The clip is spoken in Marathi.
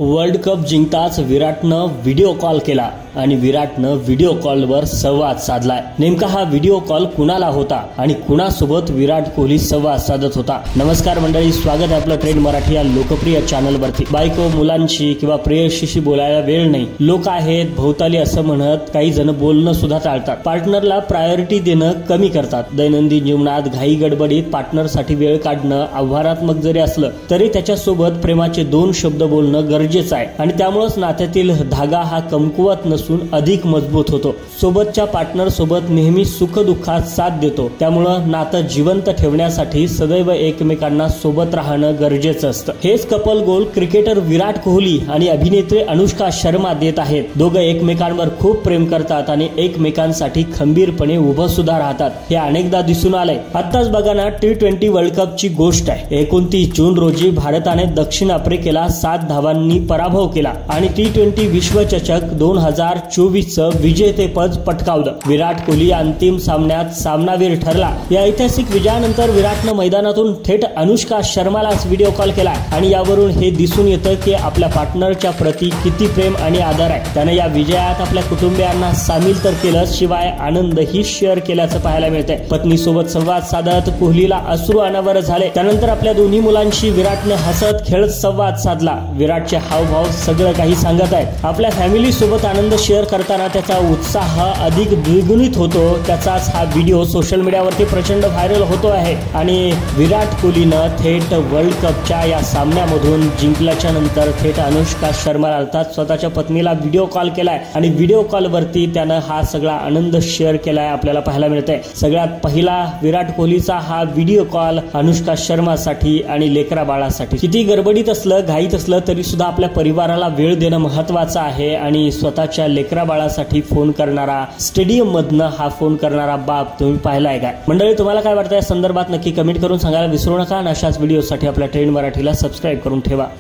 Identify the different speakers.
Speaker 1: वर्ल्ड कप जिंकताच विराटनं व्हिडिओ कॉल केला आणि विराटनं व्हिडिओ कॉलवर संवाद साधलाय। नेमका हा व्हिडिओ कॉल कुणाला होता आणि कुणासोबत विराट कोहली संवाद साधत होता? नमस्कार मंडळी, स्वागत आहे आपलं ट्रेंड मराठी या लोकप्रिय चॅनलवरती। बायको मुलांशी किंवा प्रेयसीशी बोलायला वेळ नाही, लोक आहेत भोवताली असं म्हणत काही जण बोलणं सुद्धा टाळतात, पार्टनरला प्रायोरिटी देणं कमी करतात। दैनंदिन जीवनात घाई गडबडीत पार्टनरसाठी वेळ काढणं आव्हानात्मक जरी असलं तरी त्याच्यासोबत प्रेमाचे 2 शब्द बोलणं गरजेचं आहे आणि त्यामुळेच नात्यातील धागा हा कमकुवत नसून अधिक मजबूत होतो। सोबतच्या पार्टनर सोबत नेहमी सुख दुःखात साथ देतो, त्यामुळे नातं जिवंत ठेवण्यासाठी सदैव एकमेकांना सोबत राहणं गरजेचं असतं। हेच कपल गोल क्रिकेटर विराट कोहली आणि अभिनेत्री अनुष्का शर्मा देत आहेत। दोघं एकमेकांवर खूप प्रेम करतात आणि एकमेकांसाठी खंबीरपणे उभं सुद्धा राहतात, हे अनेकदा दिसून आलंय। आताच बघा ना, T20 वर्ल्ड कपची गोष्ट आहे। 29 जून रोजी भारताने दक्षिण आफ्रिकेला 7 धावांनी पराभव केला आणि T20 विश्वचषक 2024चं विजेतेपद पटकावलं। विराट कोहली अंतिम सामन्यात सामनावीर ठरला। या ऐतिहासिक विजयानंतर विराटनं मैदानातून थेट अनुष्का शर्मालाच व्हिडिओ कॉल केला आणि यावरून हे दिसून येतं की आपल्या पार्टनरच्या प्रती किती प्रेम आणि आदर आहे। त्याने या विजयात आपल्या कुटुंबियांना सामील तर केलं, शिवाय आनंदही शेअर केल्याचं पाहायला मिळतंय। पत्नीसोबत संवाद साधत कोहलीला अश्रू अनावर झाले। त्यानंतर आपल्या दोन्ही मुलांशी विराटने हसत खेळत संवाद साधला। विराटचे हावभाव सगळं काही सांगत आहेत। आपल्या फॅमिली सोबत आनंद शेअर करताना त्याचा उत्साह अधिक द्विगुणित होतो। त्याचाच हा व्हिडिओ सोशल मीडियावरती प्रचंड व्हायरल होतो आहे आणि विराट कोहलीनं थेट वर्ल्ड कपच्या या सामन्यामधून जिंकल्याच्या नंतर थेट अनुष्का शर्मा अर्थात स्वतःच्या पत्नीला व्हिडिओ कॉल केलाय आणि व्हिडिओ कॉलवरती त्यानं हा सगळा आनंद शेअर केलाय, आपल्याला पाहायला मिळतंय। सगळ्यात पहिला विराट कोहलीचा हा व्हिडिओ कॉल अनुष्का शर्मासाठी आणि लेकरा बाळासाठी। किती गडबडीत असलं घाईत असलं तरी सुद्धा आपल्या परिवाराला वेळ देणं महत्त्वाचं आहे आणि स्वतःच्या लेकरा बाळासाठी फोन करणारा, स्टेडियम मधनं हा फोन करणारा बाप तुम्ही पाहिलाय का? मंडळी, तुम्हाला काय वाटतं या संदर्भात नक्की कमेंट करून सांगायला विसरू नका आणि अशाच व्हिडिओसाठी आपल्या ट्रेंड मराठीला सबस्क्राईब करून ठेवा।